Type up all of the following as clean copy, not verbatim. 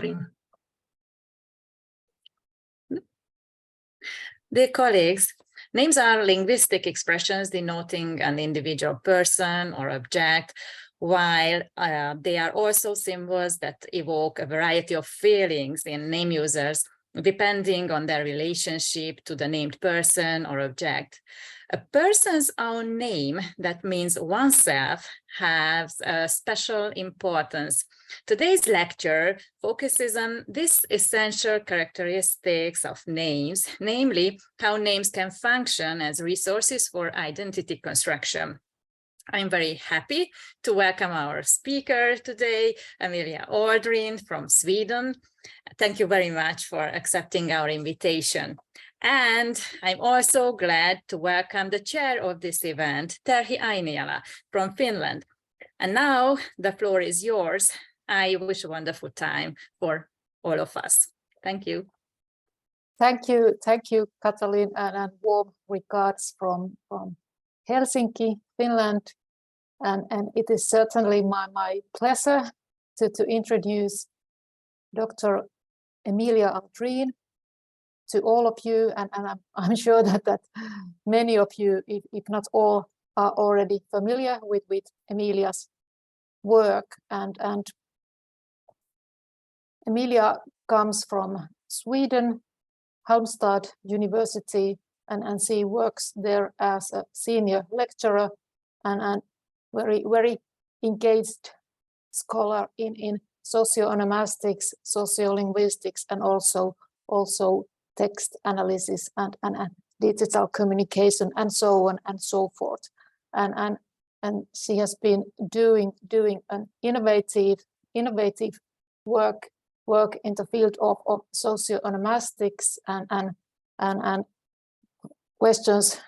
screen. Dear colleagues, names are linguistic expressions denoting an individual person or object, while they are also symbols that evoke a variety of feelings in name users, depending on their relationship to the named person or object. A person's own name, that means oneself, has a special importance. Today's lecture focuses on these essential characteristics of names, namely how names can function as resources for identity construction. I'm very happy to welcome our speaker today, Emilia Aldrin from Sweden. Thank you very much for accepting our invitation. And I'm also glad to welcome the chair of this event, Terhi Ainiala from Finland. And now the floor is yours. I wish a wonderful time for all of us. Thank you. Thank you, Katalin, and warm regards from Helsinki, Finland. And it is certainly my pleasure to introduce Dr. Emilia Aldrin to all of you, and I'm sure that many of you, if not all, are already familiar with Emilia's work. And Emilia comes from Sweden, Halmstad University, and she works there as a senior lecturer and very engaged scholar in socio-onomastics, sociolinguistics, and also text analysis and digital communication, and so on and so forth. And she has been doing an innovative work in the field of socio-onomastics and questions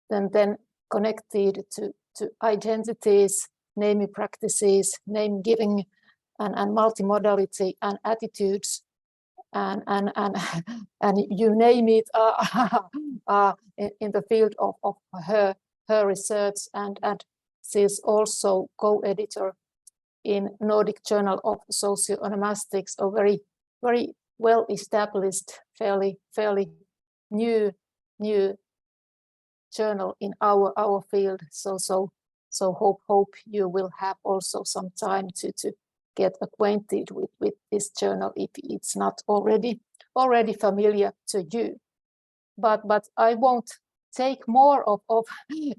then connected to identities, naming practices, name giving, and multimodality and attitudes, and you name it, in the field of her research, and she's also co-editor in Nordic Journal of Socio-Onomastics, a very well established, fairly new journal in our field. So hope you will have also some time to get acquainted with this journal if it's not already familiar to you. But I won't take more of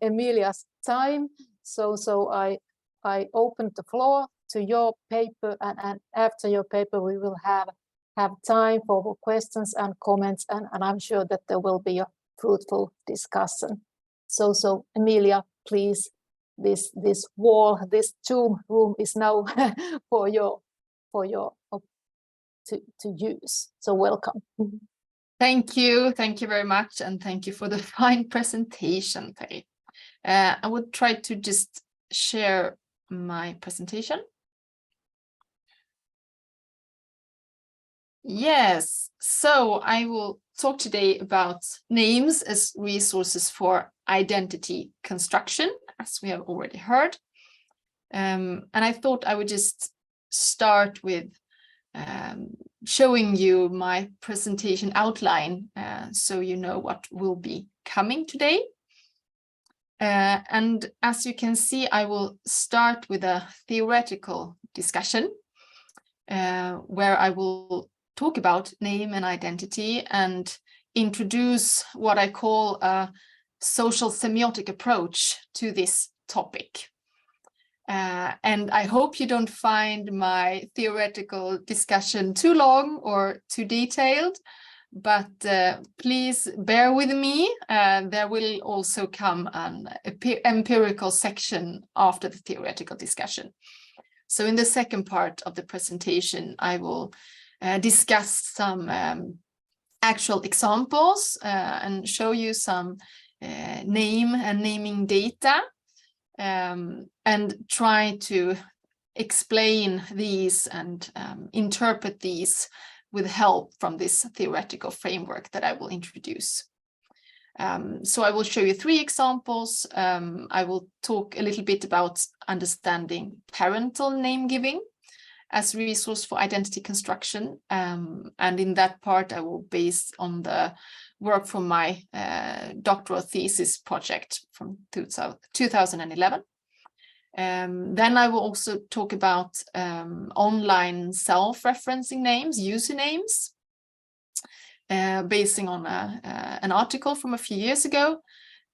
Emilia's time. So I open the floor to your paper, and after your paper we will have time for questions and comments, and I'm sure that there will be a fruitful discussion. So Emilia, please, this Zoom room is now for your to use. So welcome. Thank you very much, and thank you for the fine presentation, Terhi. I would try to just share my presentation. Yes, so I will talk today about names as resources for identity construction, as we have already heard. And I thought I would just start with showing you my presentation outline, so you know what will be coming today. And as you can see, I will start with a theoretical discussion where I will talk about name and identity and introduce what I call a social semiotic approach to this topic. And I hope you don't find my theoretical discussion too long or too detailed, but please bear with me. There will also come an empirical section after the theoretical discussion. So in the second part of the presentation, I will discuss some actual examples and show you some name and naming data, and try to explain these and interpret these with help from this theoretical framework that I will introduce. So I will show you 3 examples. I will talk a little bit about understanding parental name giving, as a resource for identity construction. And in that part, I will base on the work from my doctoral thesis project from 2011. Then I will also talk about online self-referencing names, usernames, basing on an article from a few years ago.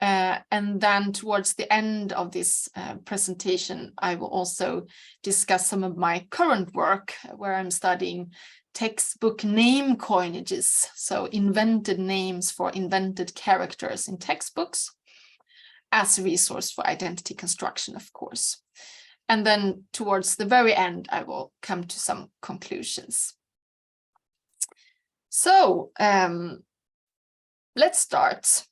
And then towards the end of this presentation, I will also discuss some of my current work where I'm studying textbook name coinages, so invented names for invented characters in textbooks, as a resource for identity construction, of course. And then towards the very end, I will come to some conclusions. So let's start.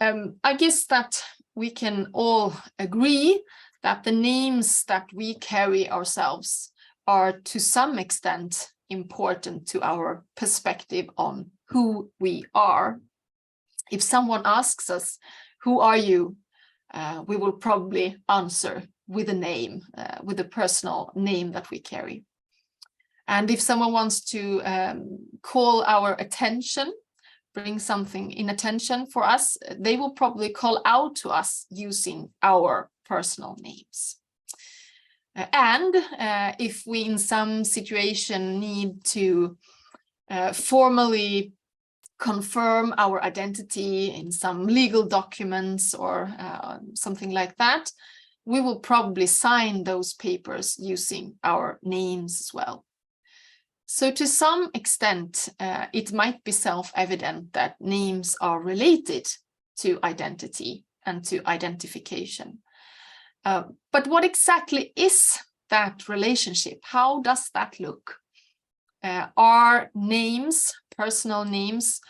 I guess that we can all agree that the names that we carry ourselves are to some extent important to our perspective on who we are. If someone asks us, "Who are you?" We will probably answer with a name, with a personal name that we carry. And if someone wants to call our attention, bring something in attention for us, they will probably call out to us using our personal names. And if we in some situation need to formally confirm our identity in some legal documents or something like that, we will probably sign those papers using our names as well. So to some extent, it might be self-evident that names are related to identity and to identification. But what exactly is that relationship? How does that look? Are names, personal names,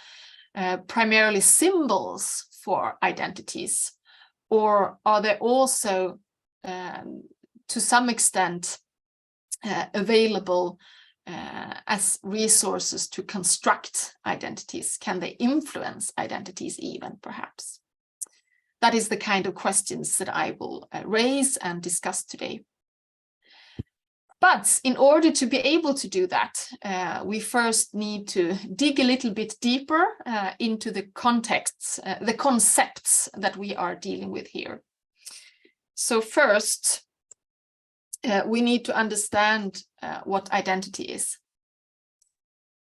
primarily symbols for identities? Or are they also, to some extent, available as resources to construct identities? Can they influence identities even, perhaps? That is the kind of questions that I will raise and discuss today. But in order to be able to do that, we first need to dig a little bit deeper into the contexts, the concepts that we are dealing with here. So first, we need to understand what identity is.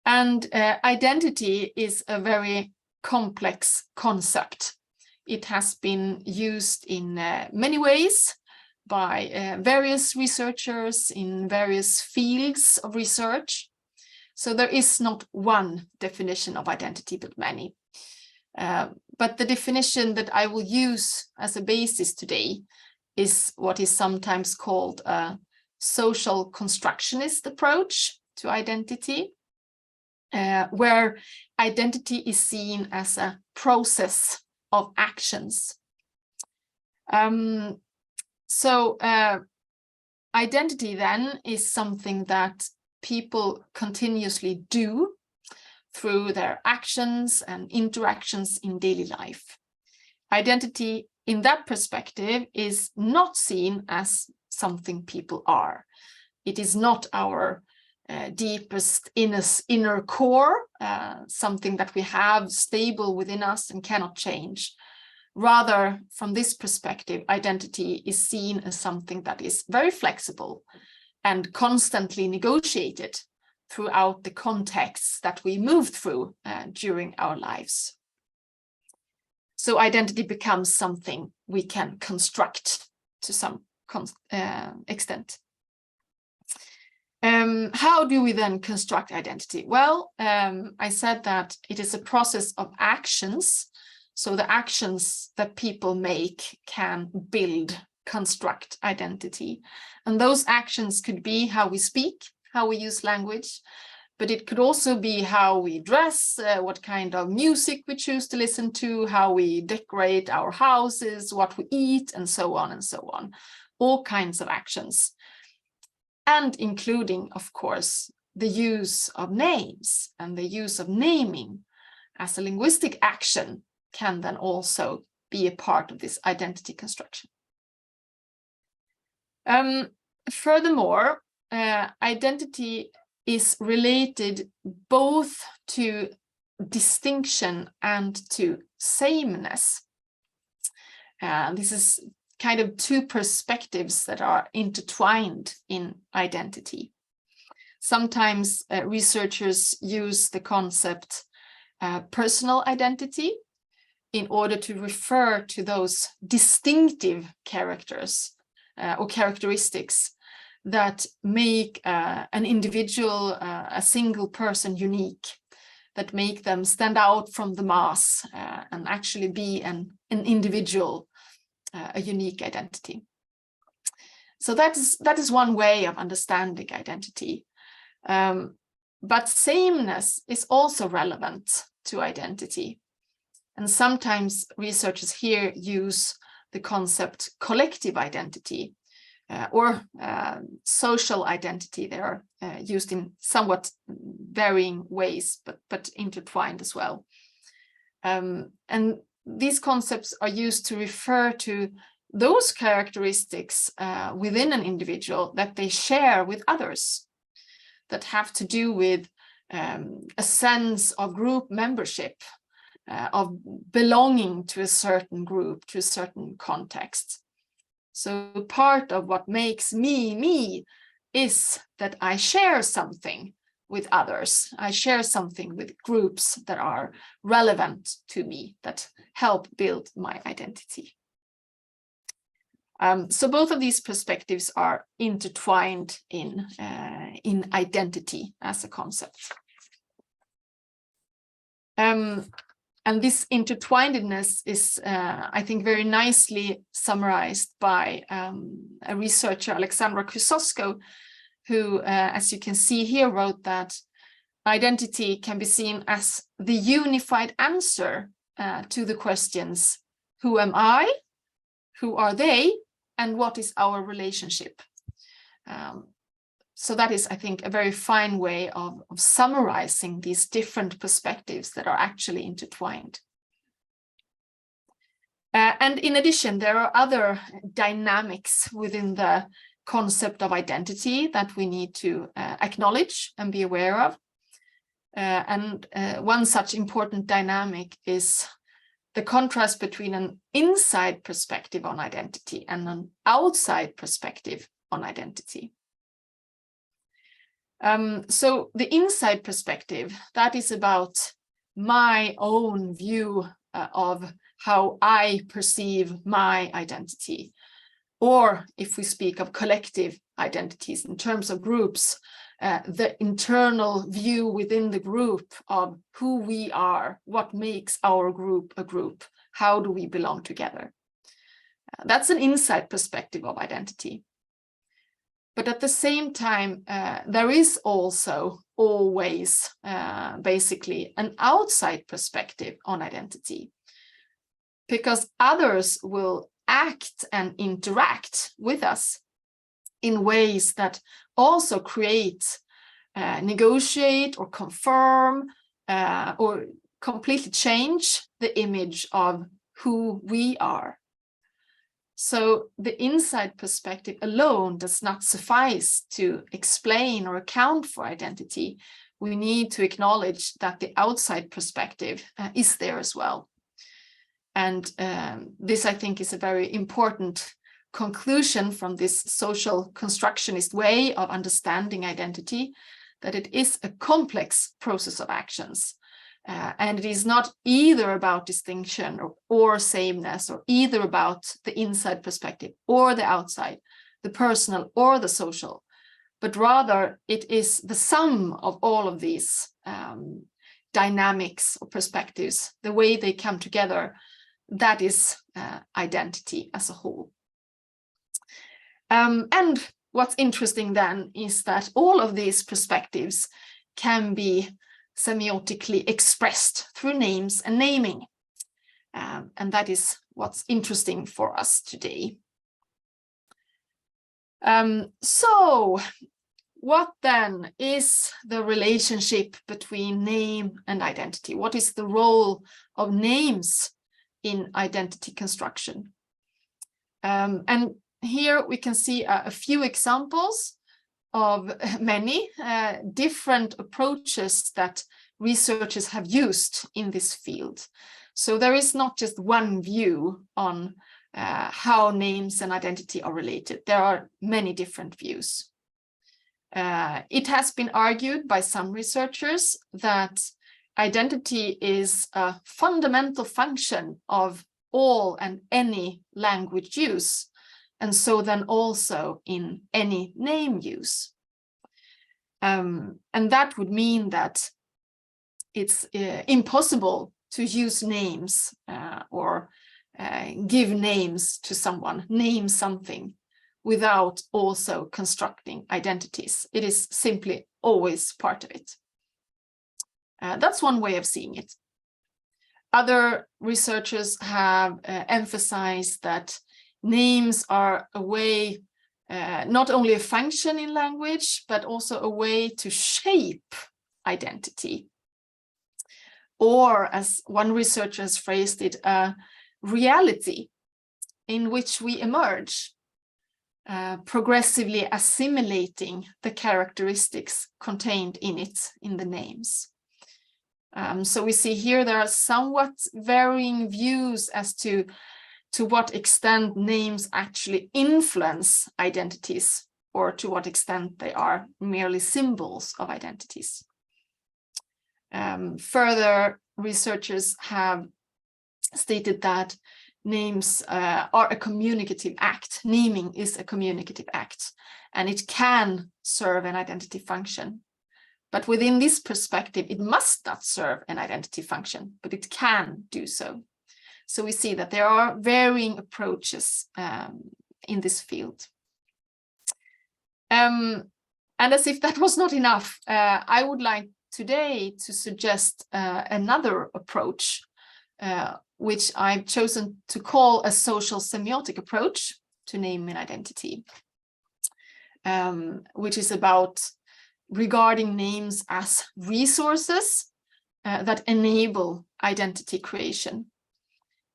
And identity is a very complex concept. It has been used in many ways by various researchers in various fields of research. So there is not one definition of identity, but many. But the definition that I will use as a basis today is what is sometimes called a social constructionist approach to identity, where identity is seen as a process of actions. Identity then is something that people continuously do through their actions and interactions in daily life. Identity in that perspective is not seen as something people are. It is not our deepest inner core, something that we have stable within us and cannot change. Rather, from this perspective, identity is seen as something that is very flexible and constantly negotiated throughout the contexts that we move through during our lives. So identity becomes something we can construct to some extent. How do we then construct identity? Well, I said that it is a process of actions. So the actions that people make can construct identity. And those actions could be how we speak, how we use language, but it could also be how we dress, what kind of music we choose to listen to, how we decorate our houses, what we eat, and so on and so on. All kinds of actions. And including, of course, the use of names and the use of naming as a linguistic action can then also be a part of this identity construction. Furthermore, identity is related both to distinction and to sameness. This is kind of two perspectives that are intertwined in identity. Sometimes researchers use the concept personal identity in order to refer to those distinctive characters or characteristics that make an individual, a single person unique, that make them stand out from the mass and actually be an individual, a unique identity. So that is one way of understanding identity. But sameness is also relevant to identity. And sometimes researchers here use the concept collective identity or social identity. They are used in somewhat varying ways, but intertwined as well. And these concepts are used to refer to those characteristics within an individual that they share with others, that have to do with a sense of group membership, of belonging to a certain group, to a certain context. So part of what makes me me is that I share something with others. I share something with groups that are relevant to me, that help build my identity. So both of these perspectives are intertwined in identity as a concept. And this intertwinedness is, I think, very nicely summarized by a researcher, Alexandra Kusosko, who, as you can see here, wrote that identity can be seen as the unified answer to the questions, who am I, who are they, and what is our relationship? So that is, I think, a very fine way of summarizing these different perspectives that are actually intertwined. And in addition, there are other dynamics within the concept of identity that we need to acknowledge and be aware of. And one such important dynamic is the contrast between an inside perspective on identity and an outside perspective on identity. So the inside perspective, that is about my own view of how I perceive my identity. Or if we speak of collective identities in terms of groups, the internal view within the group of who we are, what makes our group a group, how do we belong together. That's an inside perspective of identity. But at the same time, there is also always basically an outside perspective on identity, because others will act and interact with us in ways that also create, negotiate or confirm or completely change the image of who we are. So the inside perspective alone does not suffice to explain or account for identity. We need to acknowledge that the outside perspective is there as well. And this, I think, is a very important conclusion from this social constructionist way of understanding identity, that it is a complex process of actions. And it is not either about distinction or sameness, or either about the inside perspective or the outside, the personal or the social, but rather it is the sum of all of these dynamics or perspectives, the way they come together, that is identity as a whole. And what's interesting then is that all of these perspectives can be semiotically expressed through names and naming. And that is what's interesting for us today. So what then is the relationship between name and identity? What is the role of names in identity construction? And here we can see a few examples of many different approaches that researchers have used in this field. So there is not just one view on how names and identity are related. There are many different views. It has been argued by some researchers that identity is a fundamental function of all and any language use, and so then also in any name use. And that would mean that it's impossible to use names or give names to someone, name something, without also constructing identities. It is simply always part of it. That's one way of seeing it. Other researchers have emphasized that names are a way, not only a function in language, but also a way to shape identity. Or, as one researcher has phrased it, a reality in which we emerge, progressively assimilating the characteristics contained in it, in the names. So we see here there are somewhat varying views as to what extent names actually influence identities, or to what extent they are merely symbols of identities. Further, researchers have stated that names are a communicative act. Naming is a communicative act, and it can serve an identity function. But within this perspective, it must not serve an identity function, but it can do so. So we see that there are varying approaches in this field. And as if that was not enough, I would like today to suggest another approach, which I've chosen to call a social semiotic approach to name and identity, which is about regarding names as resources that enable identity creation.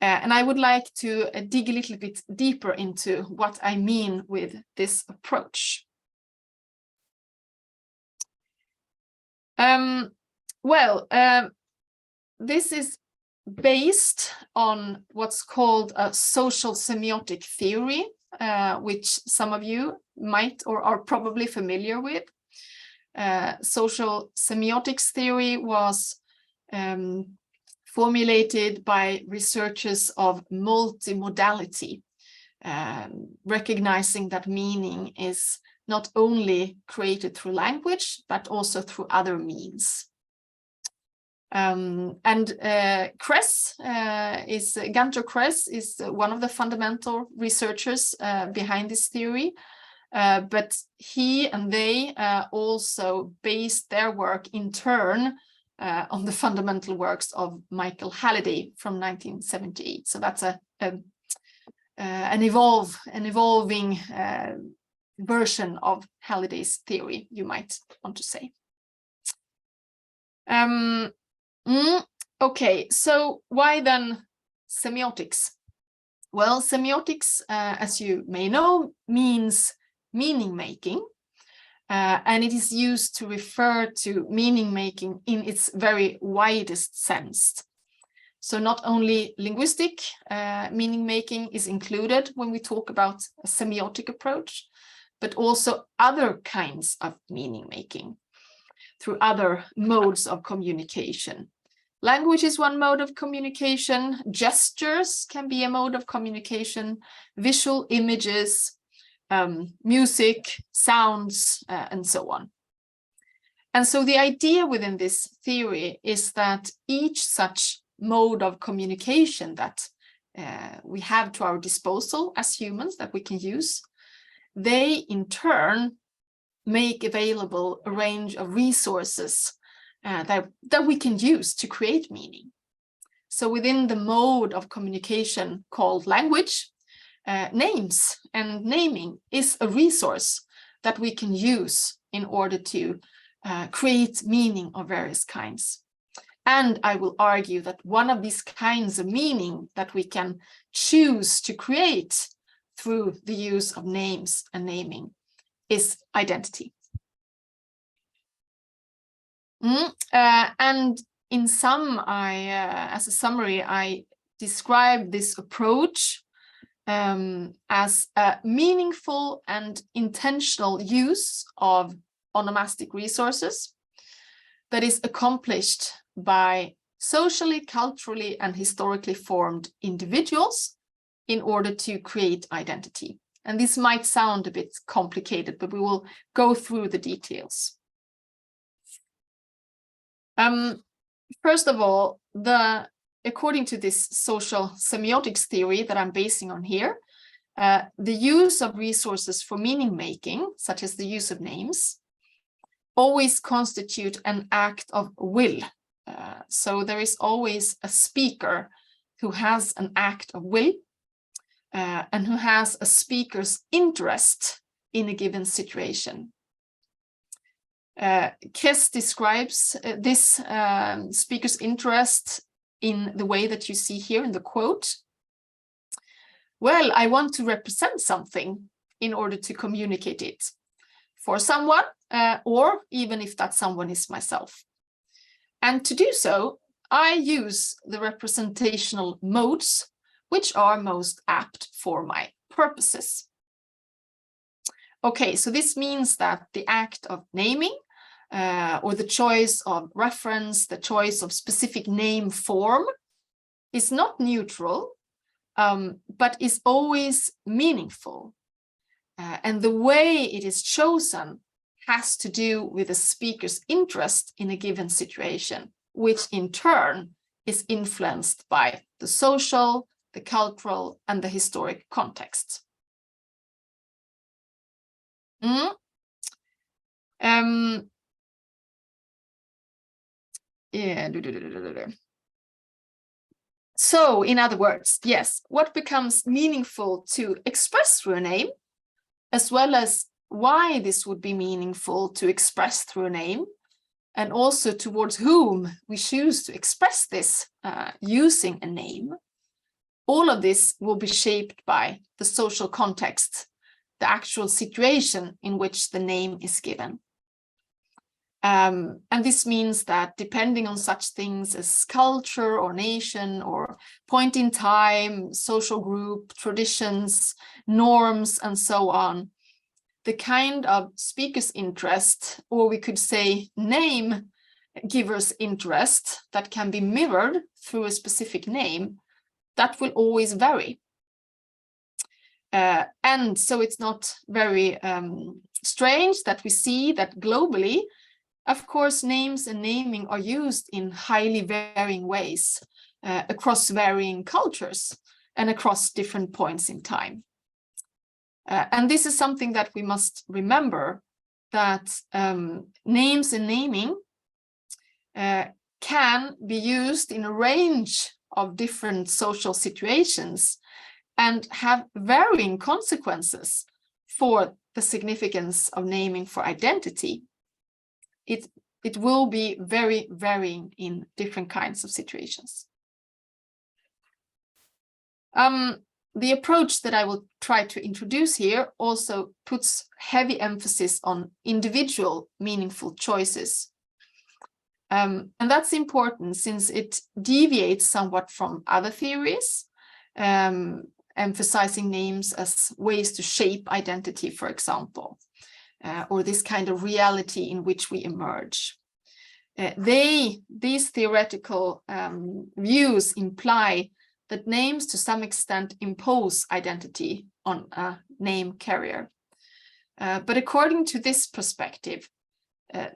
And I would like to dig a little bit deeper into what I mean with this approach. This is based on what's called a social semiotic theory, which some of you might or are probably familiar with. Social semiotics theory was formulated by researchers of multimodality, recognizing that meaning is not only created through language, but also through other means. Gunter Kress is one of the fundamental researchers behind this theory. But he and they also based their work in turn on the fundamental works of Michael Halliday from 1978. So that's an evolving version of Halliday's theory, you might want to say. Okay, so why then semiotics? Well, semiotics, as you may know, means meaning making, and it is used to refer to meaning making in its very widest sense. So not only linguistic meaning making is included when we talk about a semiotic approach, but also other kinds of meaning making through other modes of communication. Language is one mode of communication. Gestures can be a mode of communication. Visual images, music, sounds, and so on. And so the idea within this theory is that each such mode of communication that we have to our disposal as humans that we can use, they in turn make available a range of resources that we can use to create meaning. So within the mode of communication called language, names and naming is a resource that we can use in order to create meaning of various kinds. And I will argue that one of these kinds of meaning that we can choose to create through the use of names and naming is identity. And in some, as a summary, I describe this approach as a meaningful and intentional use of onomastic resources that is accomplished by socially, culturally, and historically formed individuals in order to create identity. And this might sound a bit complicated, but we will go through the details. First of all, according to this social semiotics theory that I'm basing on here, the use of resources for meaning making, such as the use of names, always constitute an act of will. So there is always a speaker who has an act of will and who has a speaker's interest in a given situation. Kress describes this speaker's interest in the way that you see here in the quote. Well, I want to represent something in order to communicate it for someone, or even if that someone is myself. And to do so, I use the representational modes which are most apt for my purposes. Okay, so this means that the act of naming or the choice of reference, the choice of specific name form is not neutral, but is always meaningful. And the way it is chosen has to do with the speaker's interest in a given situation, which in turn is influenced by the social, the cultural, and the historic context. So, in other words, yes, what becomes meaningful to express through a name, as well as why this would be meaningful to express through a name, and also towards whom we choose to express this using a name, all of this will be shaped by the social context, the actual situation in which the name is given. And this means that depending on such things as culture or nation or point in time, social group, traditions, norms, and so on, the kind of speaker's interest, or we could say name giver's interest that can be mirrored through a specific name, that will always vary. And so it's not very strange that we see that globally, of course, names and naming are used in highly varying ways across varying cultures and across different points in time. And this is something that we must remember, that names and naming can be used in a range of different social situations and have varying consequences for the significance of naming for identity. It will be very varying in different kinds of situations. The approach that I will try to introduce here also puts heavy emphasis on individual meaningful choices. And that's important since it deviates somewhat from other theories, emphasizing names as ways to shape identity, for example, or this kind of reality in which we emerge. These theoretical views imply that names to some extent impose identity on a name carrier. But according to this perspective,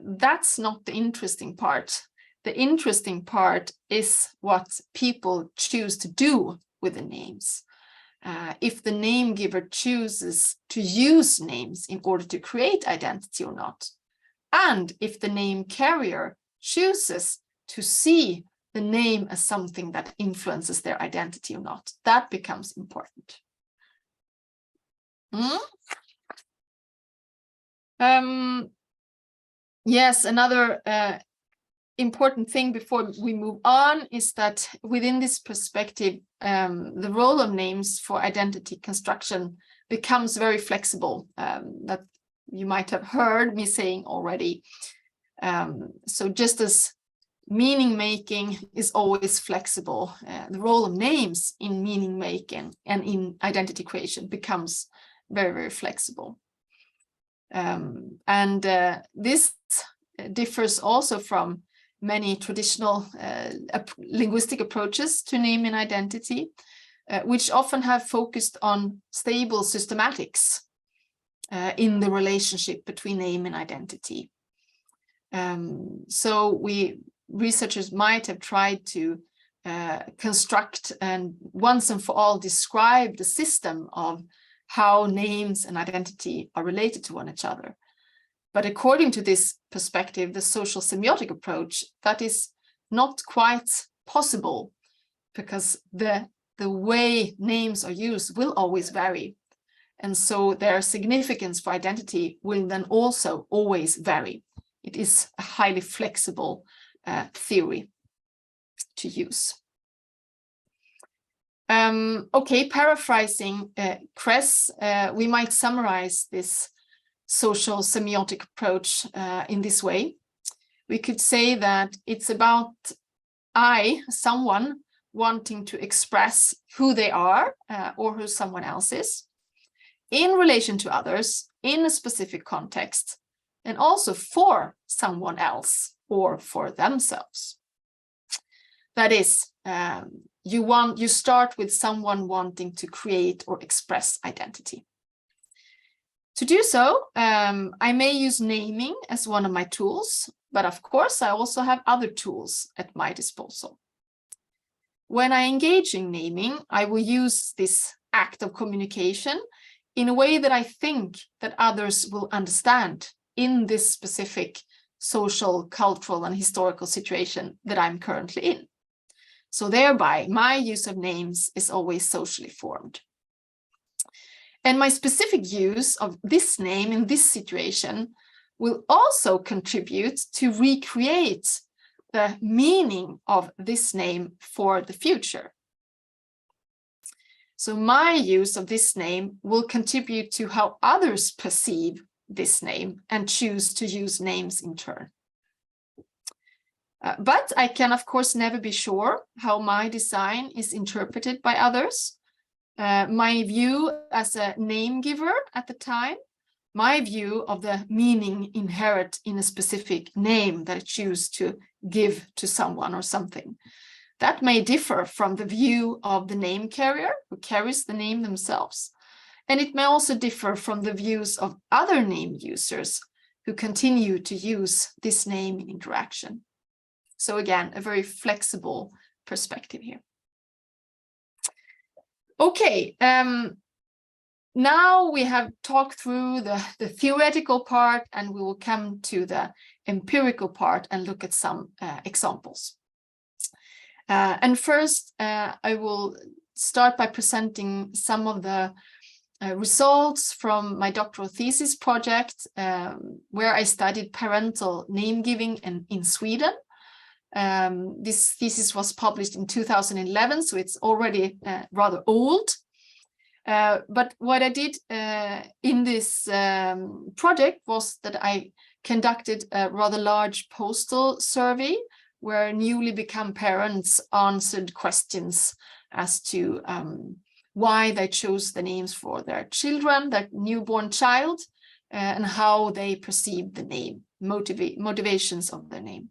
that's not the interesting part. The interesting part is what people choose to do with the names. If the name giver chooses to use names in order to create identity or not, and if the name carrier chooses to see the name as something that influences their identity or not, that becomes important. Yes, another important thing before we move on is that within this perspective, the role of names for identity construction becomes very flexible. That you might have heard me saying already. So just as meaning making is always flexible, the role of names in meaning making and in identity creation becomes very, very flexible. This differs also from many traditional linguistic approaches to name and identity, which often have focused on stable systematics in the relationship between name and identity. So researchers might have tried to construct and once and for all describe the system of how names and identity are related to one another. But according to this perspective, the social semiotic approach, that is not quite possible, because the way names are used will always vary. And so their significance for identity will then also always vary. It is a highly flexible theory to use. Okay, paraphrasing Kress, we might summarize this social semiotic approach in this way. We could say that it's about someone wanting to express who they are or who someone else is in relation to others in a specific context, and also for someone else or for themselves. That is, you start with someone wanting to create or express identity. To do so, I may use naming as one of my tools, but of course I also have other tools at my disposal. When I engage in naming, I will use this act of communication in a way that I think that others will understand in this specific social, cultural, and historical situation that I'm currently in. So thereby, my use of names is always socially formed. And my specific use of this name in this situation will also contribute to recreate the meaning of this name for the future. So my use of this name will contribute to how others perceive this name and choose to use names in turn. But I can, of course, never be sure how my design is interpreted by others. My view as a name giver at the time, my view of the meaning inherent in a specific name that I choose to give to someone or something, that may differ from the view of the name carrier who carries the name themselves. And it may also differ from the views of other name users who continue to use this name in interaction. So again, a very flexible perspective here. Okay, now we have talked through the theoretical part, and we will come to the empirical part and look at some examples. And first, I will start by presenting some of the results from my doctoral thesis project, where I studied parental name giving in Sweden. This thesis was published in 2011, so it's already rather old. But what I did in this project was that I conducted a rather large postal survey where newly become parents answered questions as to why they chose the names for their children, their newborn child, and how they perceived the name, motivations of the name.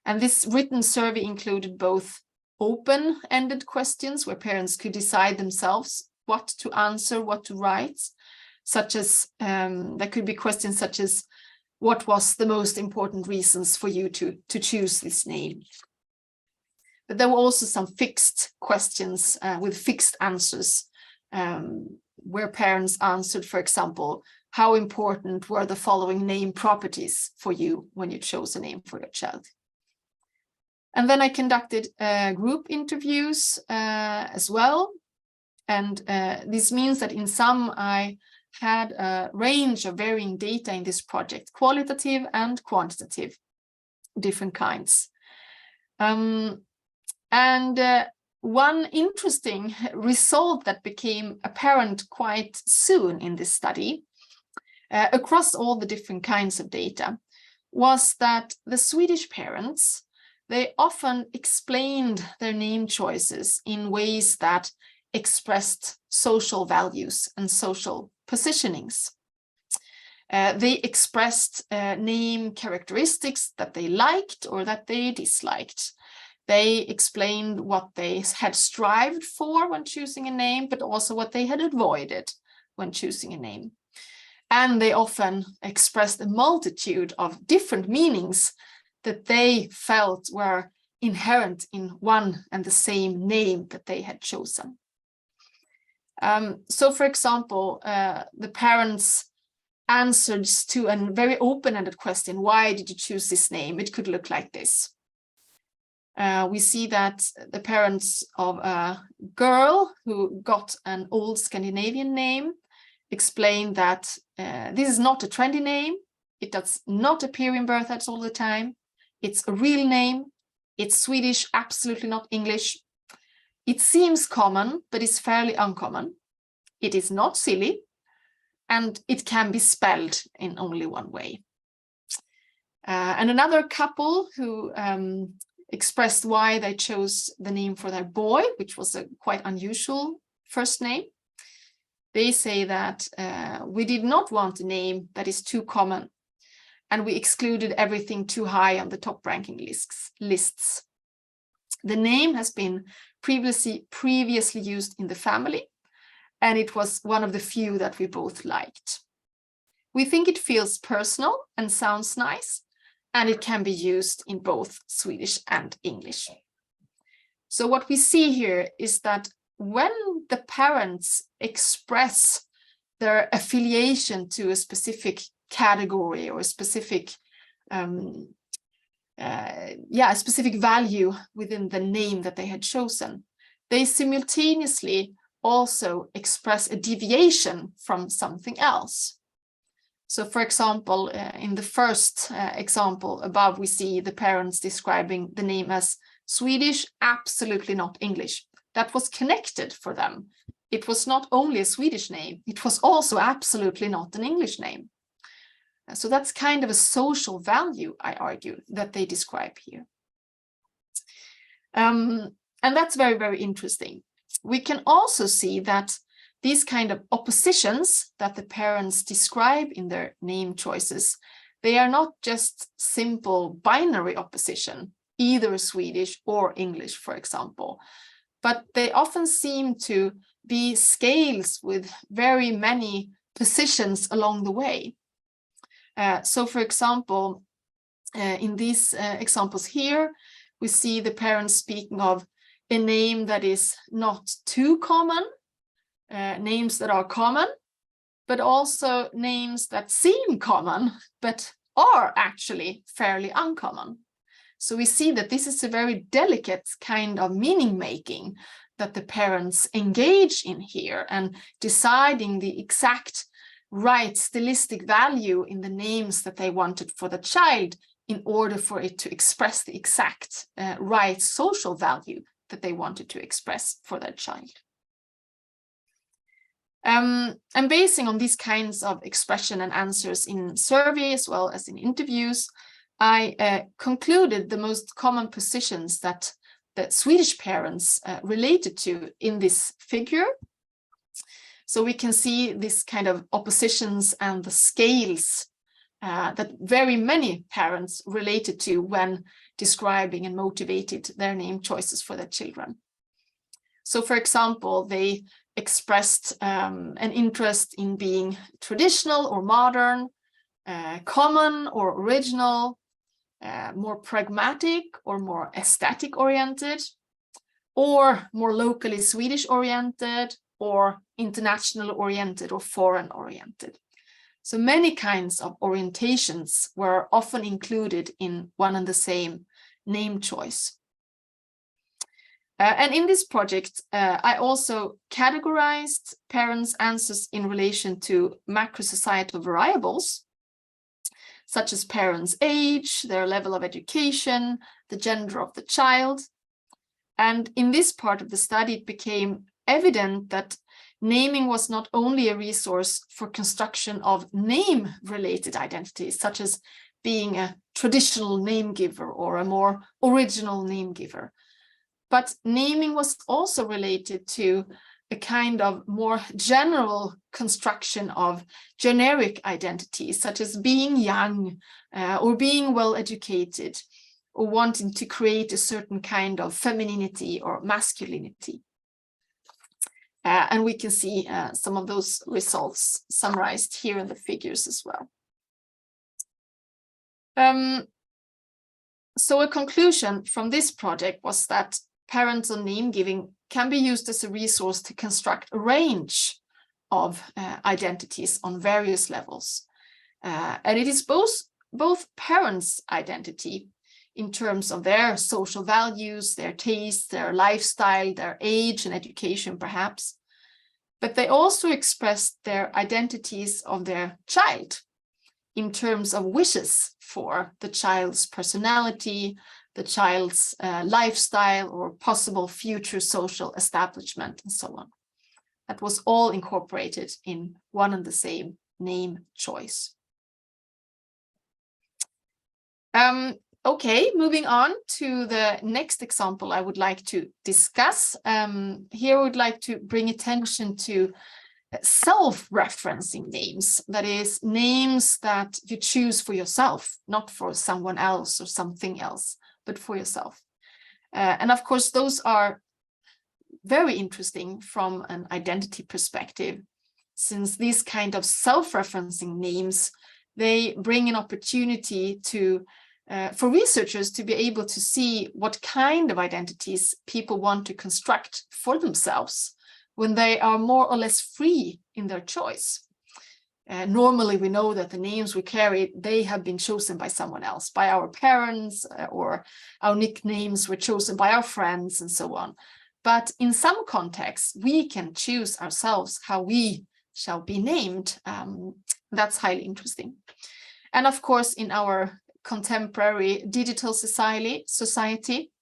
And this written survey included both open-ended questions where parents could decide themselves what to answer, what to write, such as there could be questions such as, what was the most important reasons for you to choose this name? But there were also some fixed questions with fixed answers, where parents answered, for example, how important were the following name properties for you when you chose a name for your child? And then I conducted group interviews as well. And this means that in some I had a range of varying data in this project, qualitative and quantitative, different kinds. And one interesting result that became apparent quite soon in this study, across all the different kinds of data, was that the Swedish parents, they often explained their name choices in ways that expressed social values and social positionings. They expressed name characteristics that they liked or that they disliked. They explained what they had strived for when choosing a name, but also what they had avoided when choosing a name. And they often expressed a multitude of different meanings that they felt were inherent in one and the same name that they had chosen. So, for example, the parents' answers to a very open-ended question, why did you choose this name? It could look like this. We see that the parents of a girl who got an old Scandinavian name explained that this is not a trendy name. It does not appear in birth ads all the time. It's a real name. It's Swedish, absolutely not English. It seems common, but it's fairly uncommon. It is not silly, and it can be spelled in only one way. And another couple who expressed why they chose the name for their boy, which was a quite unusual first name. They say that we did not want a name that is too common, and we excluded everything too high on the top ranking lists. The name has been previously used in the family, and it was one of the few that we both liked. We think it feels personal and sounds nice, and it can be used in both Swedish and English. So what we see here is that when the parents express their affiliation to a specific category or a specific a specific value within the name that they had chosen, they simultaneously also express a deviation from something else. So, for example, in the first example above, we see the parents describing the name as Swedish, absolutely not English. That was connected for them. It was not only a Swedish name, it was also absolutely not an English name. So that's kind of a social value, I argue, that they describe here. And that's very, very interesting. We can also see that these kind of oppositions that the parents describe in their name choices, they are not just simple binary opposition, either Swedish or English, for example, but they often seem to be scales with very many positions along the way. So, for example, in these examples here, we see the parents speaking of a name that is not too common, names that are common, but also names that seem common, but are actually fairly uncommon. So we see that this is a very delicate kind of meaning making that the parents engage in here, and deciding the exact right stylistic value in the names that they wanted for the child in order for it to express the exact right social value that they wanted to express for their child. And basing on these kinds of expression and answers in survey as well as in interviews, I concluded the most common positions that Swedish parents related to in this figure. So we can see this kind of oppositions and the scales that very many parents related to when describing and motivated their name choices for their children. So, for example, they expressed an interest in being traditional or modern, common or original, more pragmatic or more aesthetic oriented, or more locally Swedish oriented, or international oriented or foreign oriented. So many kinds of orientations were often included in one and the same name choice. And in this project, I also categorized parents' answers in relation to macro-societal variables, such as parents' age, their level of education, the gender of the child. And in this part of the study, it became evident that naming was not only a resource for construction of name-related identities, such as being a traditional name giver or a more original name giver. But naming was also related to a kind of more general construction of generic identities, such as being young or being well educated, or wanting to create a certain kind of femininity or masculinity. And we can see some of those results summarized here in the figures as well. So a conclusion from this project was that parental name giving can be used as a resource to construct a range of identities on various levels. And it is both parents' identity in terms of their social values, their tastes, their lifestyle, their age and education perhaps, but they also express their identities of their child in terms of wishes for the child's personality, the child's lifestyle, or possible future social establishment, and so on. That was all incorporated in one and the same name choice. Okay, moving on to the next example I would like to discuss. Here I would like to bring attention to self-referencing names, that is, names that you choose for yourself, not for someone else or something else, but for yourself. And of course, those are very interesting from an identity perspective, since these kind of self-referencing names, they bring an opportunity to for researchers to be able to see what kind of identities people want to construct for themselves when they are more or less free in their choice. Normally, we know that the names we carry, they have been chosen by someone else, by our parents, or our nicknames were chosen by our friends and so on. But in some contexts, we can choose ourselves how we shall be named. That's highly interesting. And of course, in our contemporary digital society,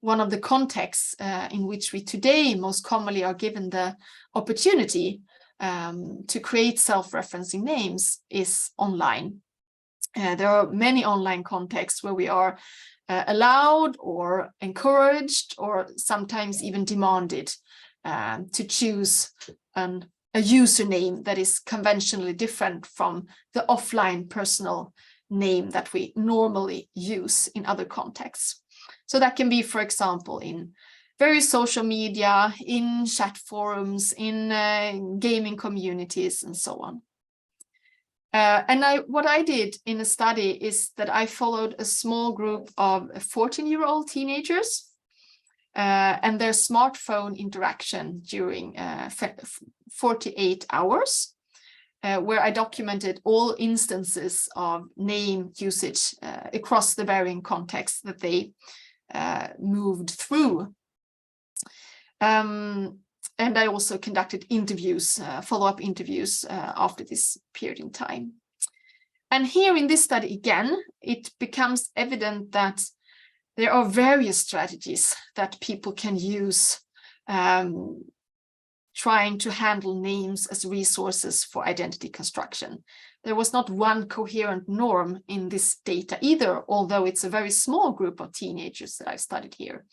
one of the contexts in which we today most commonly are given the opportunity to create self-referencing names is online. There are many online contexts where we are allowed or encouraged or sometimes even demanded to choose a username that is conventionally different from the offline personal name that we normally use in other contexts. So that can be, for example, in various social media, in chat forums, in gaming communities, and so on. And what I did in a study is that I followed a small group of 14-year-old teenagers and their smartphone interaction during 48 hours. Where I documented all instances of name usage across the varying contexts that they moved through. And I also conducted interviews, follow-up interviews after this period in time. And here in this study again, it becomes evident that there are various strategies that people can use trying to handle names as resources for identity construction. There was not one coherent norm in this data either, although it's a very small group of teenagers that I've studied here,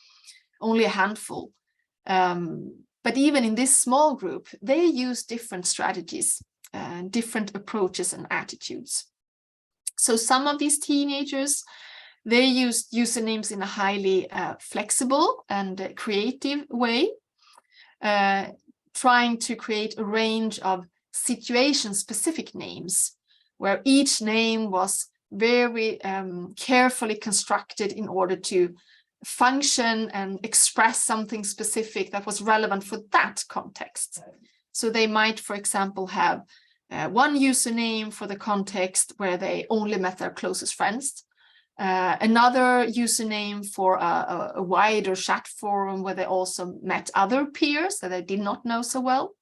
only a handful. But even in this small group, they use different strategies, different approaches and attitudes. So some of these teenagers, they used usernames in a highly flexible and creative way, trying to create a range of situation-specific names, where each name was very carefully constructed in order to function and express something specific that was relevant for that context. So they might, for example, have one username for the context where they only met their closest friends, another username for a wider chat forum where they also met other peers that they did not know so well,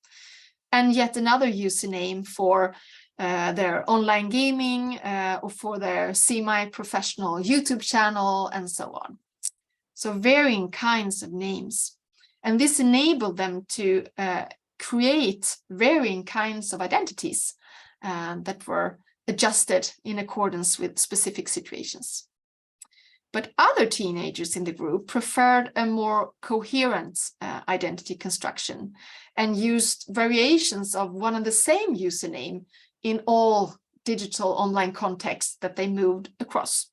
and yet another username for their online gaming or for their semi-professional YouTube channel, and so on. So varying kinds of names. And this enabled them to create varying kinds of identities that were adjusted in accordance with specific situations. But other teenagers in the group preferred a more coherent identity construction and used variations of one and the same username in all digital online contexts that they moved across.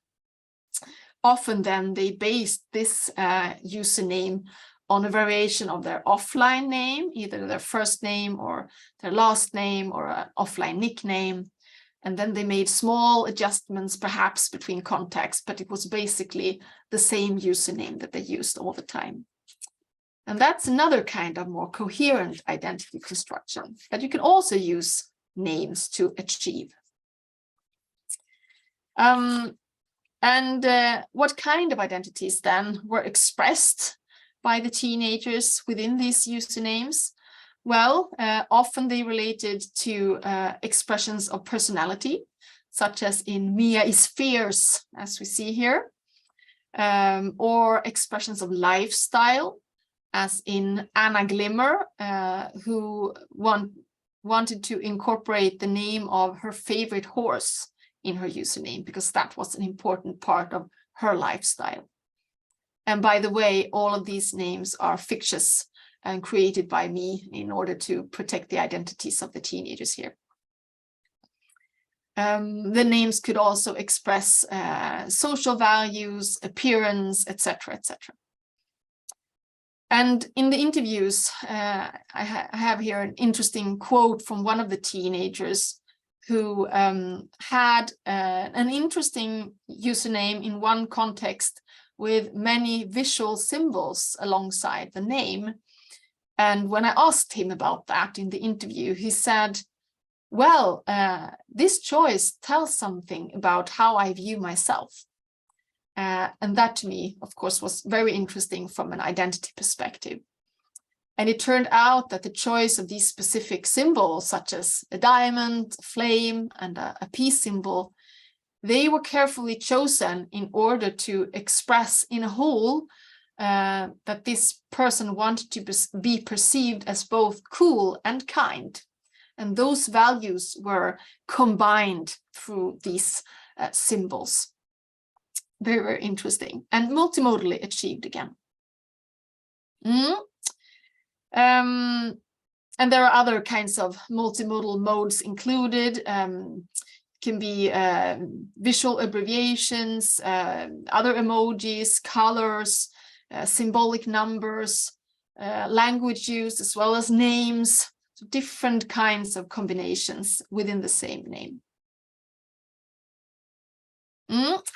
Often then they based this username on a variation of their offline name, either their first name or their last name or an offline nickname. And then they made small adjustments perhaps between contexts, but it was basically the same username that they used all the time. And that's another kind of more coherent identity construction that you can also use names to achieve. What kind of identities then were expressed by the teenagers within these usernames? Well, often they related to expressions of personality, such as in Mia is fierce, as we see here, or expressions of lifestyle, as in Anna Glimmer, who wanted to incorporate the name of her favorite horse in her username, because that was an important part of her lifestyle. And by the way, all of these names are fictitious and created by me in order to protect the identities of the teenagers here. The names could also express social values, appearance, etc., etc. And in the interviews, I have here an interesting quote from one of the teenagers who had an interesting username in one context with many visual symbols alongside the name. And when I asked him about that in the interview, he said, well, this choice tells something about how I view myself. And that to me, of course, was very interesting from an identity perspective. And it turned out that the choice of these specific symbols, such as a diamond, a flame, and a peace symbol, they were carefully chosen in order to express in a whole that this person wanted to be perceived as both cool and kind. And those values were combined through these symbols. Very, very interesting and multimodally achieved again. And there are other kinds of multimodal modes included. Can be visual abbreviations, other emojis, colors, symbolic numbers, language use, as well as names, so different kinds of combinations within the same name.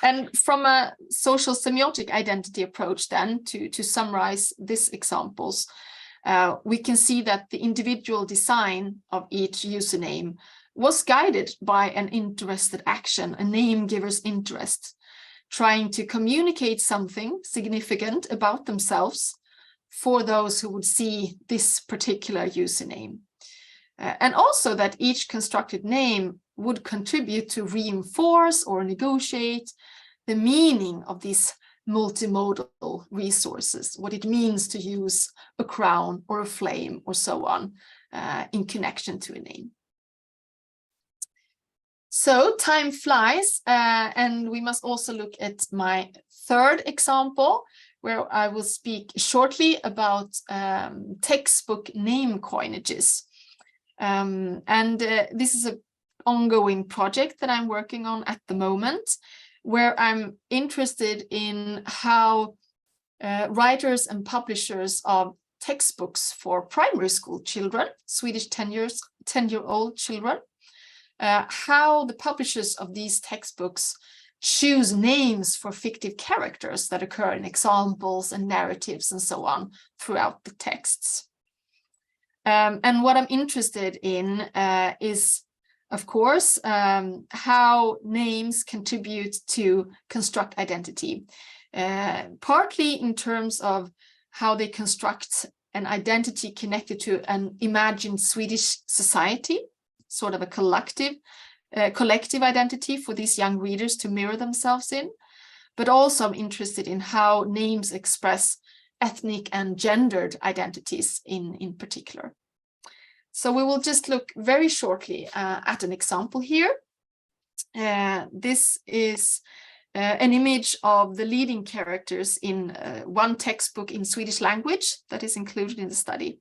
And from a social semiotic identity approach then, to summarize these examples, we can see that the individual design of each username was guided by an interested action, a name giver's interest, trying to communicate something significant about themselves for those who would see this particular username. And also that each constructed name would contribute to reinforce or negotiate the meaning of these multimodal resources, what it means to use a crown or a flame or so on in connection to a name. So time flies, and we must also look at my third example, where I will speak shortly about textbook name coinages. This is an ongoing project that I'm working on at the moment, where I'm interested in how writers and publishers of textbooks for primary school children, Swedish 10-year-old children, how the publishers of these textbooks choose names for fictive characters that occur in examples and narratives and so on throughout the texts. And what I'm interested in is, of course, how names contribute to construct identity, partly in terms of how they construct an identity connected to an imagined Swedish society, sort of a collective identity for these young readers to mirror themselves in. But also I'm interested in how names express ethnic and gendered identities in particular. So we will just look very shortly at an example here. This is an image of the leading characters in one textbook in Swedish language that is included in the study.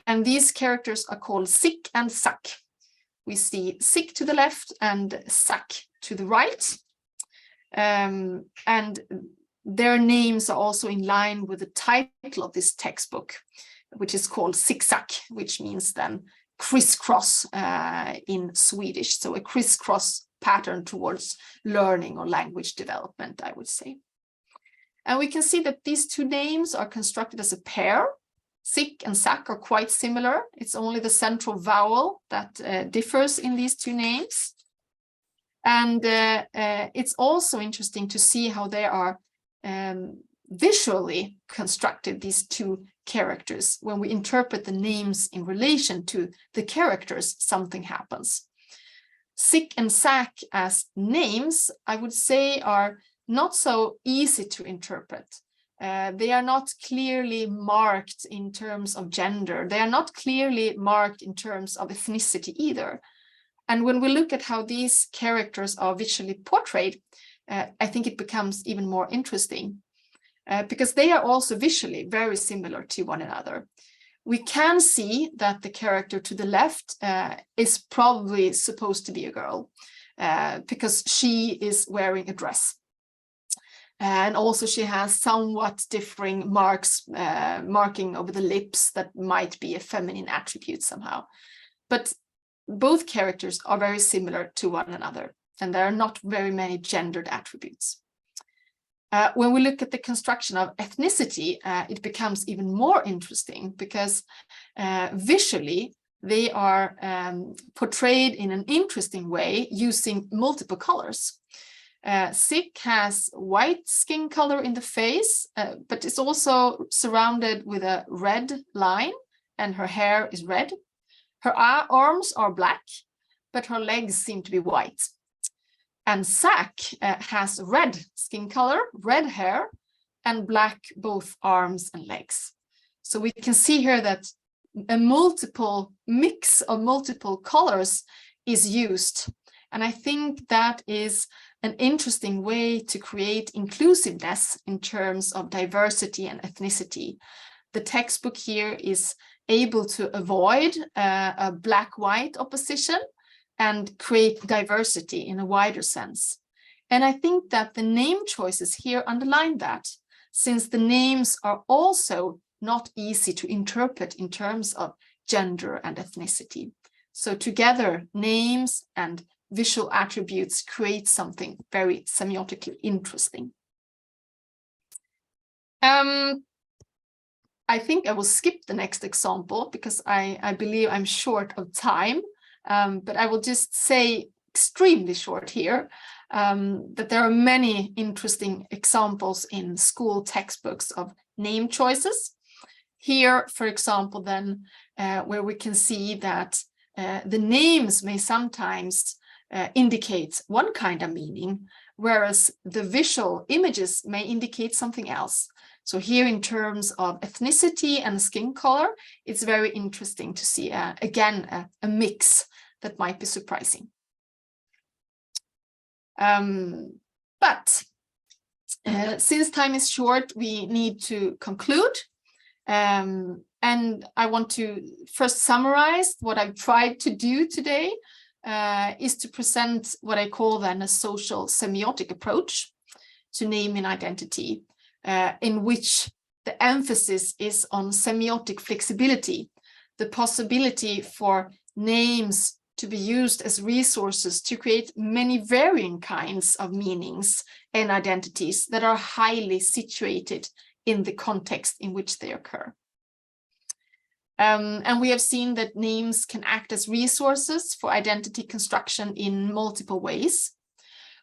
And these characters are called sick and sack. We see sick to the left and sack to the right. And their names are also in line with the title of this textbook, which is called zigzag, which means then crisscross in Swedish. So a crisscross pattern towards learning or language development, I would say. And we can see that these two names are constructed as a pair. Sick and sack are quite similar. It's only the central vowel that differs in these two names. And it's also interesting to see how they are visually constructed, these two characters. When we interpret the names in relation to the characters, something happens. Sick and sack as names, I would say, are not so easy to interpret. They are not clearly marked in terms of gender. They are not clearly marked in terms of ethnicity either. And when we look at how these characters are visually portrayed, I think it becomes even more interesting because they are also visually very similar to one another. We can see that the character to the left is probably supposed to be a girl because she is wearing a dress. And also she has somewhat differing marking over the lips that might be a feminine attribute somehow. But both characters are very similar to one another, and there are not very many gendered attributes. When we look at the construction of ethnicity, it becomes even more interesting because visually they are portrayed in an interesting way using multiple colors. Sick has white skin color in the face, but it's also surrounded with a red line, and her hair is red. Her arms are black, but her legs seem to be white. And Sack has red skin color, red hair, and black both arms and legs. So we can see here that a mix of multiple colors is used. And I think that is an interesting way to create inclusiveness in terms of diversity and ethnicity. The textbook here is able to avoid a black-white opposition and create diversity in a wider sense. And I think that the name choices here underline that, since the names are also not easy to interpret in terms of gender and ethnicity. So together, names and visual attributes create something very semiotically interesting. I think I will skip the next example because I believe I'm short of time, but I will just say extremely short here that there are many interesting examples in school textbooks of name choices. Here, for example, then, where we can see that the names may sometimes indicate one kind of meaning, whereas the visual images may indicate something else. So here in terms of ethnicity and skin color, it's very interesting to see, again, a mix that might be surprising. But since time is short, we need to conclude. And I want to first summarize what I've tried to do today is to present what I call then a social semiotic approach to name and identity, in which the emphasis is on semiotic flexibility, the possibility for names to be used as resources to create many varying kinds of meanings and identities that are highly situated in the context in which they occur. And we have seen that names can act as resources for identity construction in multiple ways.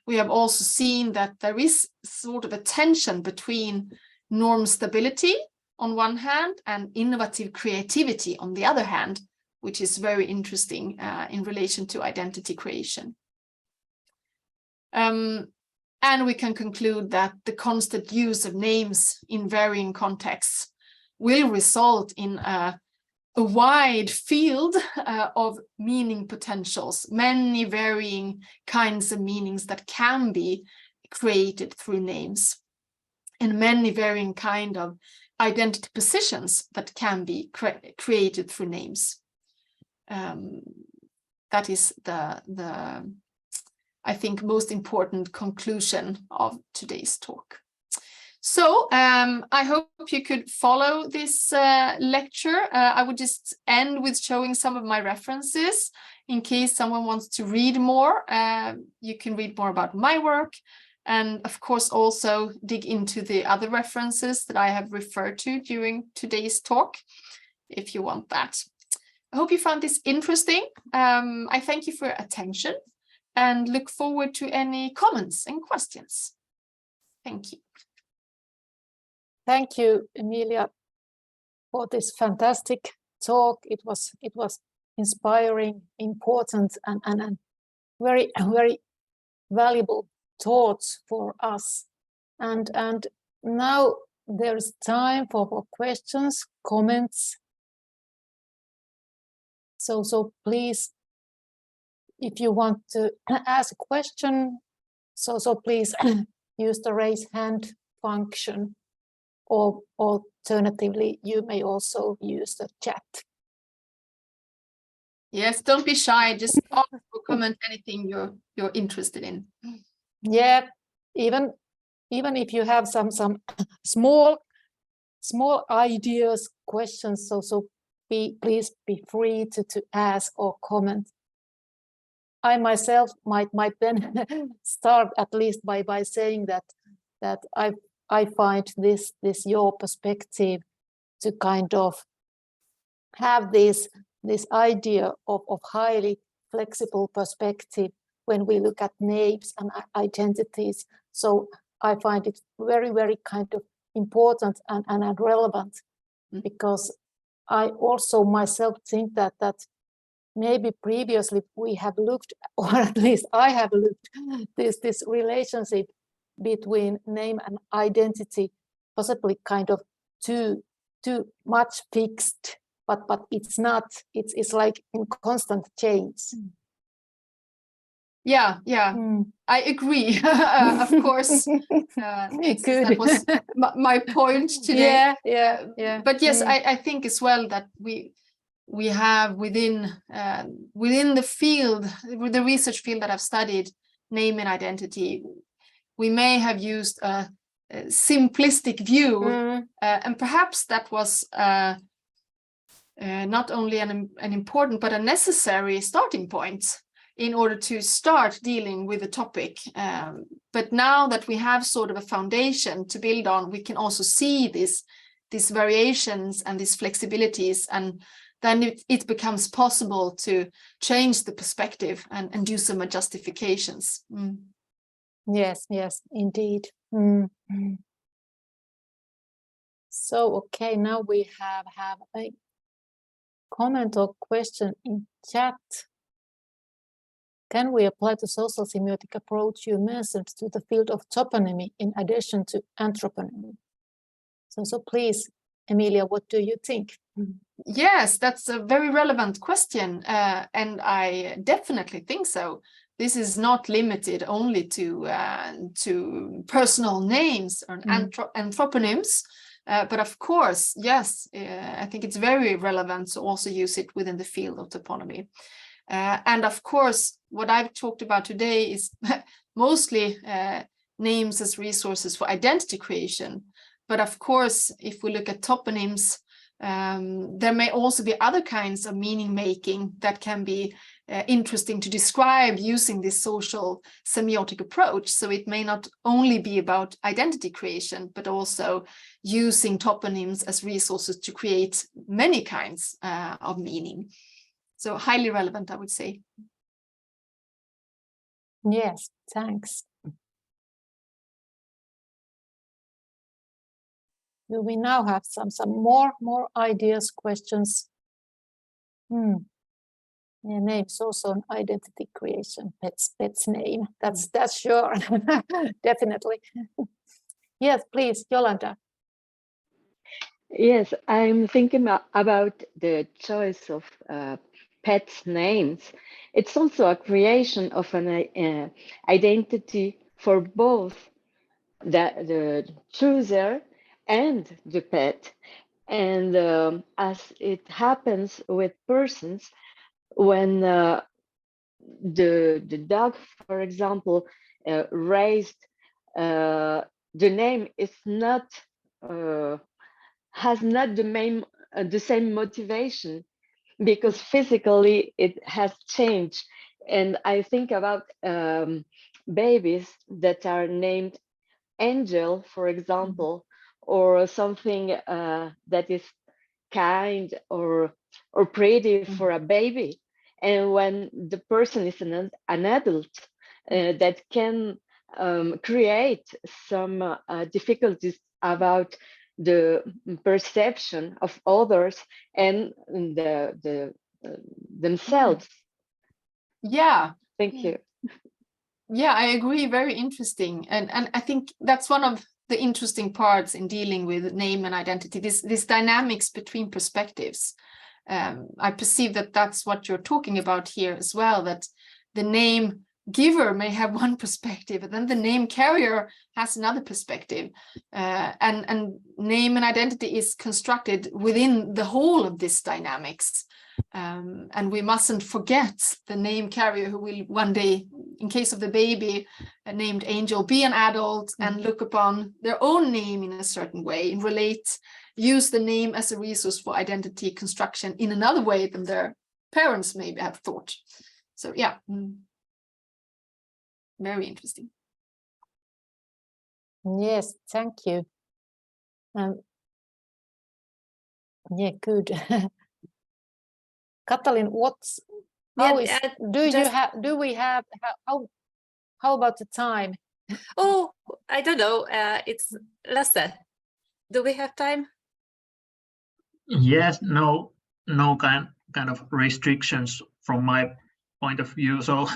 We have also seen that there is sort of a tension between norm stability on one hand and innovative creativity on the other hand, which is very interesting in relation to identity creation. And we can conclude that the constant use of names in varying contexts will result in a a wide field of meaning potentials, many varying kinds of meanings that can be created through names, and many varying kind of identity positions that can be created through names. That is the I think most important conclusion of today's talk. So I hope you could follow this lecture. I would just end with showing some of my references in case someone wants to read more. You can read more about my work, and of course also dig into the other references that I have referred to during today's talk, if you want that. I hope you found this interesting. I thank you for your attention and look forward to any comments and questions. Thank you. Thank you, Emilia, for this fantastic talk. It was inspiring, important, and very valuable thoughts for us. And now there is time for questions, comments. So please, if you want to ask a question, so please use the raise hand function, or alternatively, you may also use the chat. Yes, don't be shy. Just ask or comment anything you're interested in. Yeah, even if you have some small ideas, questions, so please be free to ask or comment. I myself might then start at least by saying that I find this your perspective to kind of have this idea of highly flexible perspective when we look at names and identities. So I find it very kind of important and relevant, because I also myself think that maybe previously we have looked, or at least I have looked, this relationship between name and identity possibly kind of too much fixed, but it's not. It's like in constant change. Yeah. I agree. Of course. Good. That was my point today. Yeah. But yes, I think as well that we have within the field, the research field that I've studied, name and identity, we may have used a simplistic view, and perhaps that was not only an important but a necessary starting point in order to start dealing with the topic. But now that we have sort of a foundation to build on, we can also see these variations and these flexibilities, and then it becomes possible to change the perspective and do some justifications. Yes, indeed. So, okay, now we have a comment or question in chat. Can we apply the social semiotic approach you mentioned to the field of toponymy in addition to anthroponymy? So please, Emilia, what do you think? Yes, that's a very relevant question, and I definitely think so. This is not limited only to personal names or anthroponyms, but of course, yes, I think it's very relevant to also use it within the field of toponymy. And of course, what I've talked about today is mostly names as resources for identity creation. But of course, if we look at toponyms, there may also be other kinds of meaning making that can be interesting to describe using this social semiotic approach. So it may not only be about identity creation, but also using toponyms as resources to create many kinds of meaning. So highly relevant, I would say. Yes, thanks. Do we now have some more ideas, questions? Yeah, name is also an identity creation. Pet's name. That's sure. Definitely. Yes, please, Yolanda. Yes, I'm thinking about the choice of pets' names. It's also a creation of an identity for both the chooser and the pet. And as it happens with persons, when the dog, for example, raised, the name is not has not the same motivation because physically it has changed. And I think about babies that are named Angel, for example, or something that is kind or pretty for a baby. And when the person is an adult, that can create some difficulties about the perception of others and themselves. Yeah. Thank you. Yeah, I agree. Very interesting. And I think that's one of the interesting parts in dealing with name and identity, this dynamics between perspectives. I perceive that that's what you're talking about here as well, that the name giver may have one perspective, and then the name carrier has another perspective. And name and identity is constructed within the whole of this dynamics. And we mustn't forget the name carrier who will one day, in case of the baby named Angel, be an adult and look upon their own name in a certain way and use the name as a resource for identity construction in another way than their parents maybe have thought. So yeah, very interesting. Yes, thank you. Yeah, good. Katalin, how about the time? Oh, I don't know. It's Lasse. Do we have time? Yes, no kind of restrictions from my point of view. So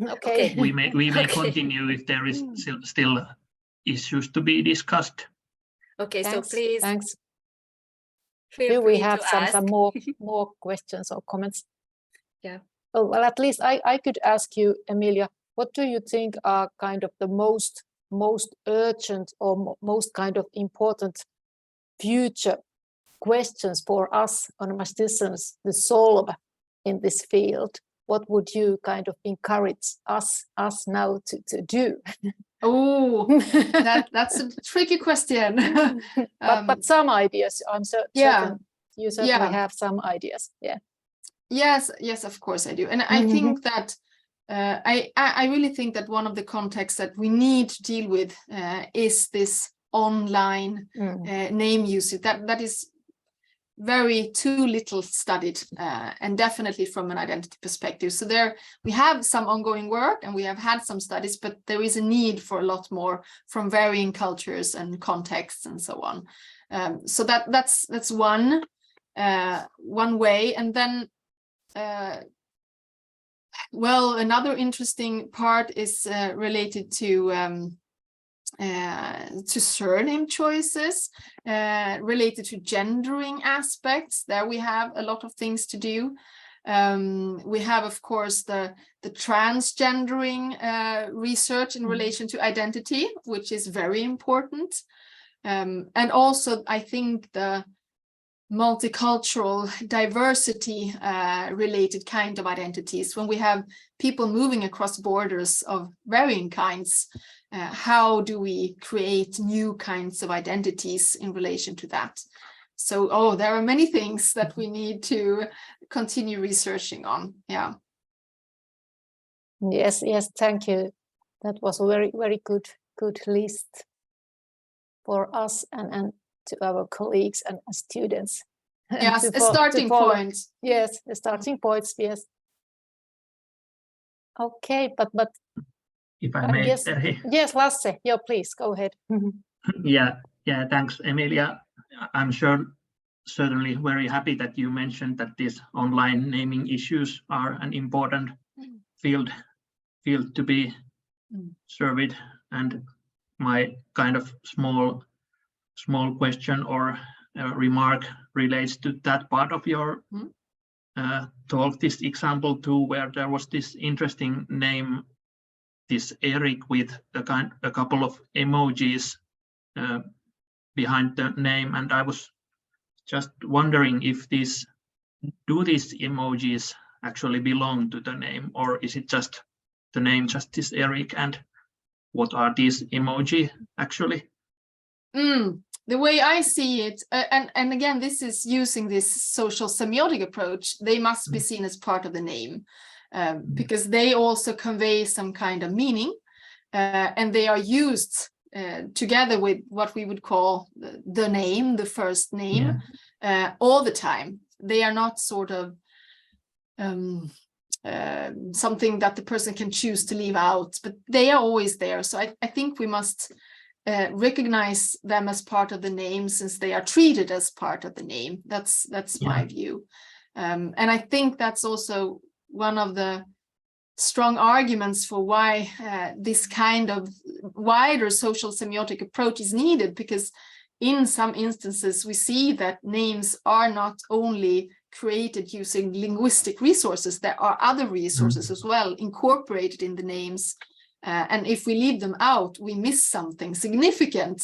Okay. we may Okay. continue if there is still issues to be discussed. Okay, Thanks, so please. Thanks. Feel Do we free have to some more questions or comments? Yeah. Oh, well, at least I could ask you, Emilia, what do you think are kind of the most urgent or most kind of important future questions for us onomasticians to solve in this field? What would you kind of encourage us now to do? Oh, that's a tricky question. But some ideas, I'm certain you certainly have some ideas. Yeah. Yes, of course I do. And I think that I really think that one of the contexts that we need to deal with is this online name usage. That is too little studied, and definitely from an identity perspective. So there we have some ongoing work and we have had some studies, but there is a need for a lot more from varying cultures and contexts and so on. So that's one way. And then well, another interesting part is related to surname choices, related to gendering aspects. There we have a lot of things to do. We have, of course, the transgendering research in relation to identity, which is very important. And also, I think the multicultural diversity related kind of identities, when we have people moving across borders of varying kinds, how do we create new kinds of identities in relation to that? So there are many things that we need to continue researching on. Yeah. Yes, thank you. That was a very good list for us and to our colleagues and students. Yes, a starting point. Yes, the starting points, yes. Okay, but if I may, guess, yes, Lasse, please go ahead. Yeah, thanks, Emilia. I'm certainly very happy that you mentioned that these online naming issues are an important field to be surveyed. And my kind of small question or remark relates to that part of your talk, this example too, where there was this interesting name, this Eric, with a couple of emojis behind the name, and I was just wondering if these emojis actually belong to the name, or is it just the name, just this Eric, and what are these emoji actually? The way I see it, and again, this is using this social semiotic approach, they must be seen as part of the name, because they also convey some kind of meaning, and they are used together with what we would call the name, the first name, all the time. They are not sort of something that the person can choose to leave out, but they are always there. So I think we must recognize them as part of the name, since they are treated as part of the name. That's my view. And I think that's also one of the strong arguments for why this kind of wider social semiotic approach is needed, because in some instances we see that names are not only created using linguistic resources, there are other resources as well incorporated in the names. And if we leave them out, we miss something significant.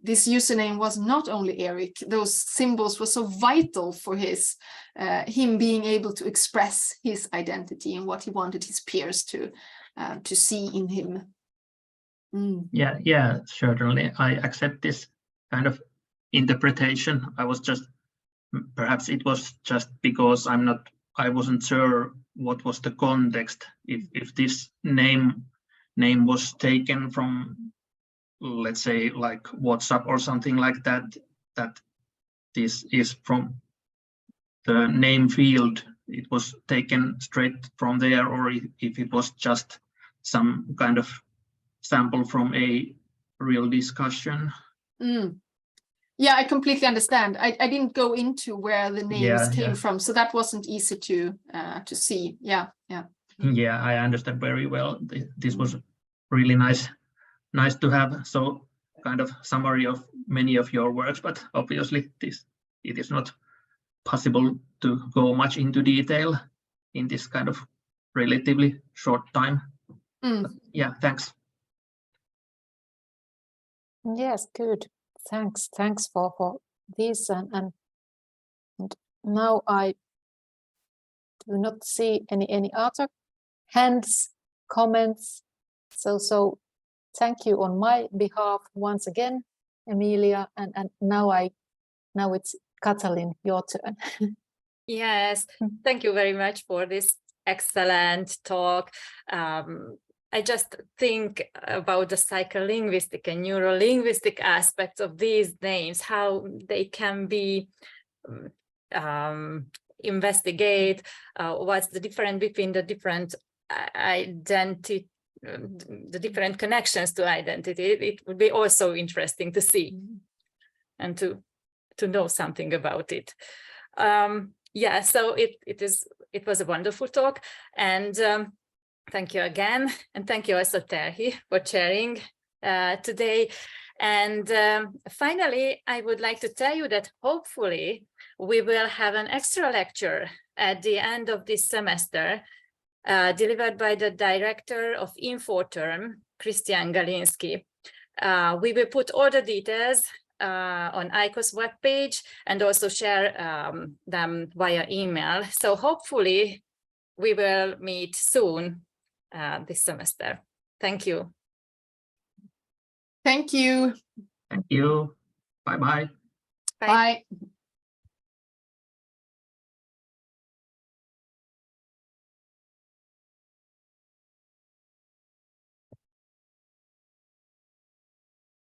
This username was not only Eric, those symbols were so vital for him being able to express his identity and what he wanted his peers to see in him. Yeah, certainly I accept this kind of interpretation. I was just, perhaps it was just because I wasn't sure what was the context, if this name was taken from, let's say, like WhatsApp or something like that, that this is from the name field, it was taken straight from there, or if it was just some kind of sample from a real discussion. Yeah, I completely understand. I didn't go into where the names came from, so that wasn't easy to see. Yeah, I understand very well. This was really nice to have so kind of summary of many of your works, but obviously it is not possible to go much into detail in this kind of relatively short time. But yeah, thanks. Yes, good. Thanks for this, and now I do not see any other hands, comments. So thank you on my behalf once again, Emilia, and now it's Katalin, your turn. Yes, thank you very much for this excellent talk. I just think about the psycholinguistic and neurolinguistic aspects of these names, how they can be investigate, what's the difference between the different identity, the different connections to identity. It would be also interesting to see and to know something about it. Yeah, so it was a wonderful talk, and thank you again, and thank you also, Terhi, for sharing today. And finally, I would like to tell you that hopefully we will have an extra lecture at the end of this semester, delivered by the director of Infoterm, Christian Galinski. We will put all the details on ICO's webpage and also share them via email. So hopefully we will meet soon this semester. Thank you. Thank you. Thank you. Bye-bye. Bye.